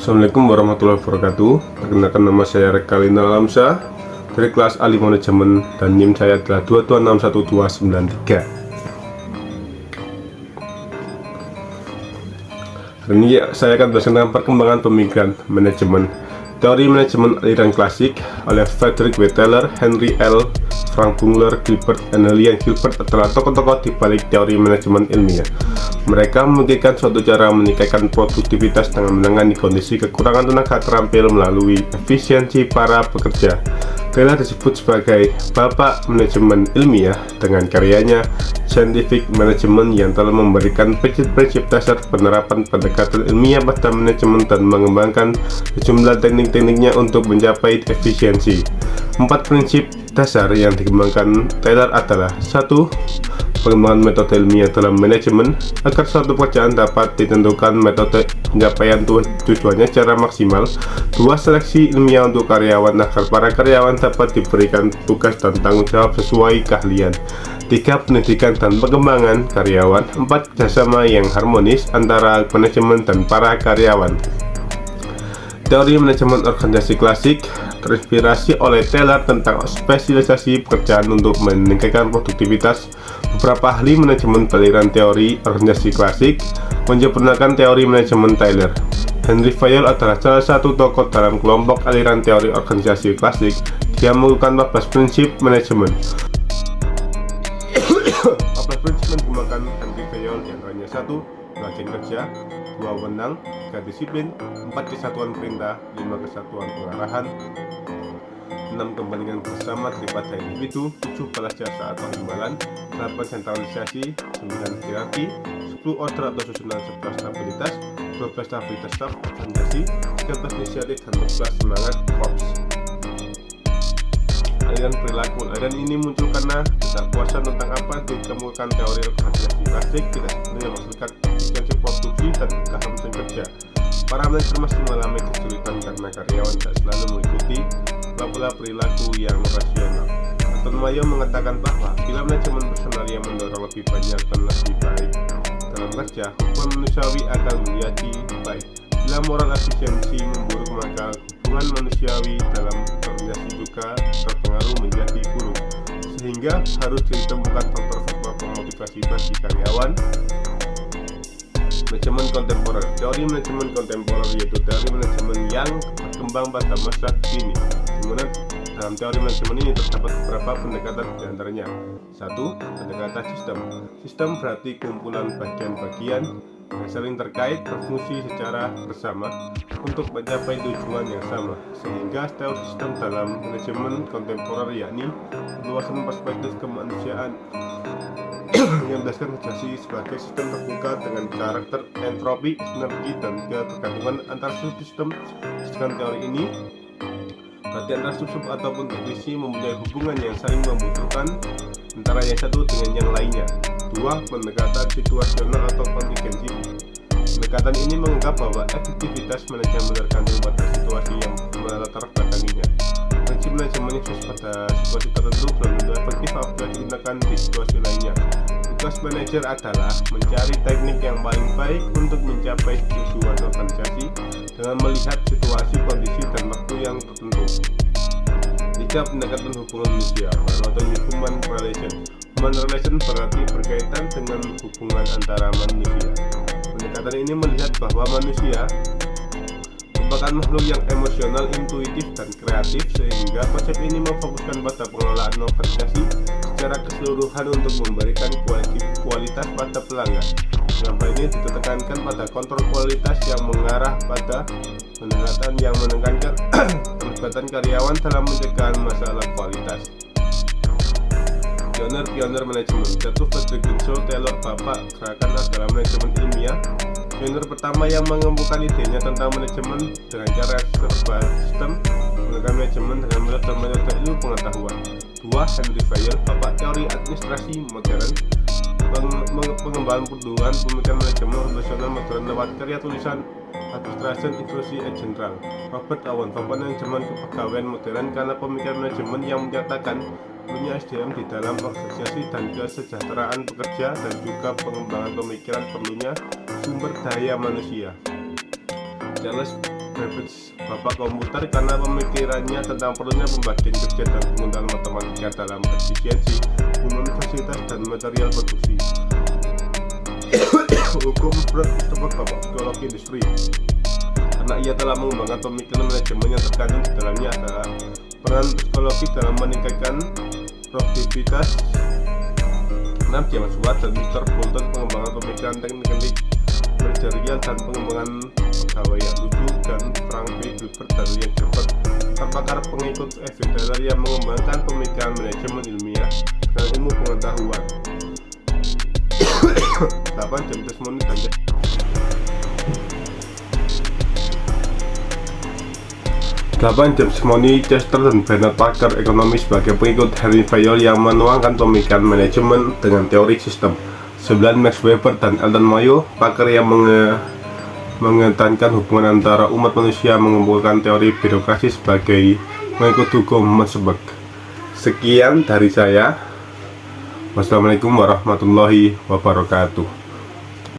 Assalamualaikum warahmatullahi wabarakatuh. Perkenalkan, nama saya Rekalina Alamsyah dari kelas Ali Manajemen dan NIM saya adalah 2261293. Hari ini saya akan belajar tentang perkembangan pemikiran manajemen. Teori manajemen aliran klasik oleh Frederick W. Taylor, Henry L. Frank Bungler, Gilbert, dan Lillian Gilbert adalah tokoh-tokoh di balik teori manajemen ilmiah. Mereka memikirkan suatu cara meningkatkan produktivitas dengan menangani kondisi kekurangan tenaga terampil melalui efisiensi para pekerja. Taylor disebut sebagai bapak manajemen ilmiah dengan karyanya Scientific Management yang telah memberikan prinsip-prinsip dasar penerapan pendekatan ilmiah pada manajemen dan mengembangkan sejumlah teknik-tekniknya untuk mencapai efisiensi. 4 prinsip dasar yang dikembangkan Taylor adalah: 1. Pengembangan metode ilmiah dalam manajemen. Agar suatu pekerjaan dapat ditentukan metode pencapaian tujuannya secara maksimal. 2. Seleksi ilmiah untuk karyawan agar para karyawan dapat diberikan tugas dan tanggung jawab sesuai keahlian. 3. Pendidikan dan pengembangan karyawan. 4. Kerjasama yang harmonis antara manajemen dan para karyawan. Teori manajemen organisasi klasik terinspirasi oleh Taylor tentang spesialisasi pekerjaan untuk meningkatkan produktivitas. Beberapa ahli manajemen beraliran teori organisasi klasik menyempurnakan teori manajemen Taylor. Henry Fayol adalah salah satu tokoh dalam kelompok aliran teori organisasi klasik. Dia menggunakan 14 prinsip manajemen. 14 prinsip menggunakan Henry Fayol yang hanya: 1. Bagian kerja, 2. Wewenang, 3. Disiplin, 4. Kesatuan perintah, 5. Kesatuan pengarahan, 6. Kepentingan bersama daripada individu, 7. Balas jasa atau imbalan, 8. Sentralisasi, 9. Hierarki, 10. Order atau susunan, 11. Stabilitas, 12. Stabilitas staff organisasi, 13. Inisiatif, dan 14. Semangat korps. Aliran perilaku. Aliran ini muncul karena ketidakpuasan tentang apa yang dikemukakan teori organisasi klasik tidak sebenarnya menghasilkan efisiensi produksi dan keharmonisan kerja. Para manajer masih mengalami kesulitan karena karyawan tidak selalu mengikuti pola perilaku yang rasional. Anton Mayo mengatakan bahwa bila manajemen personal yang mendorong lebih banyak dan lebih baik dalam kerja, hubungan manusiawi akan menjadi baik. Bila moral efisiensi memburuk, maka hubungan manusiawi dalam organisasi juga terpengaruh menjadi buruk, sehingga harus ditemukan faktor-faktor pemotivasi bagi karyawan. Manajemen kontemporer. Teori manajemen kontemporer yaitu teori manajemen yang berkembang pada masa kini. Dimana dalam teori manajemen ini terdapat beberapa pendekatan, diantaranya: 1. Pendekatan sistem. Sistem berarti kumpulan bagian-bagian yang saling terkait berfungsi secara bersama untuk mencapai tujuan yang sama, sehingga teori sistem dalam manajemen kontemporer yakni luasan perspektif kemanusiaan yang berdasarkan organisasi sebagai sistem terbuka dengan karakter entropi, sinergi, dan ketergantungan antar subsistem. Dengan teori ini berarti antar sub ataupun divisi mempunyai hubungan yang saling membutuhkan antara yang satu dengan yang lainnya. 2. Pendekatan situasional atau kontingensi. Pendekatan ini menganggap bahwa efektivitas manajemen tergantung pada situasi yang melatar belakanginya. Prinsip manajemen yang khusus pada situasi tertentu belum tentu efektif apabila digunakan di situasi lainnya. Tugas manajer adalah mencari teknik yang paling baik untuk mencapai tujuan organisasi dengan melihat situasi, kondisi, dan waktu yang tertentu. 3. Pendekatan hubungan manusia atau human relation. Human relation berarti berkaitan dengan hubungan antara manusia. Pendekatan ini melihat bahwa manusia merupakan makhluk yang emosional, intuitif, dan kreatif, sehingga konsep ini memfokuskan pada pengelolaan organisasi secara keseluruhan untuk memberikan kualitas pada pelanggan. Dalam hal ini ditekankan pada kontrol kualitas yang mengarah pada pendekatan yang menekankan keterlibatan karyawan dalam mencegah masalah kualitas. Pionir manajemen. Jatuh Frederick Taylor, bapak gerakan adalah manajemen ilmiah. Pionir pertama yang mengemukakan idenya tentang manajemen dengan cara serba sistem, menggunakan manajemen dengan metode ilmu pengetahuan. 2. Henry Fayol, bapak teori administrasi modern, pengembangan pemikiran manajemen organisasional modern lewat karya tulisan Administration Evolution and General. Robert Owen, bapak manajemen kepegawaian modern karena pemikiran manajemen yang menyatakan perlunya SDM di dalam organisasi dan kesejahteraan pekerja, dan juga pengembangan pemikiran perlunya sumber daya manusia. Charles Babbage, bapak komputer, karena pemikirannya tentang perlunya pembagian kerja dan penggunaan matematika dalam efisiensi Universitas dan material produksi. Hukum berat tersebut bapak psikologi industri, karena ia telah mengembangkan pemikiran manajemen yang terkandung di dalamnya adalah peran psikologi dalam meningkatkan produktivitas. 6. James Watt dan Mr. Bolton, pengembangan pemikiran teknik manajerial dan pengembangan pegawaian. 7. Dan Frank B. Gilbert dan William Gilbert, pakar pengikut F. Taylor yang mengembangkan pemikiran manajemen ilmiah dan ilmu pengetahuan. 8. James Desmond dan 8. James Money, Chester dan Bernard Parker, ekonomi, sebagai pengikut Henry Fayol yang menuangkan pemikiran manajemen dengan teori sistem. 9. Max Weber dan Elton Mayo, pakar yang mengedepankan hubungan antara umat manusia, mengumpulkan teori birokrasi sebagai pengikut hukum Mensebek. Sekian dari saya. Wassalamualaikum warahmatullahi wabarakatuh.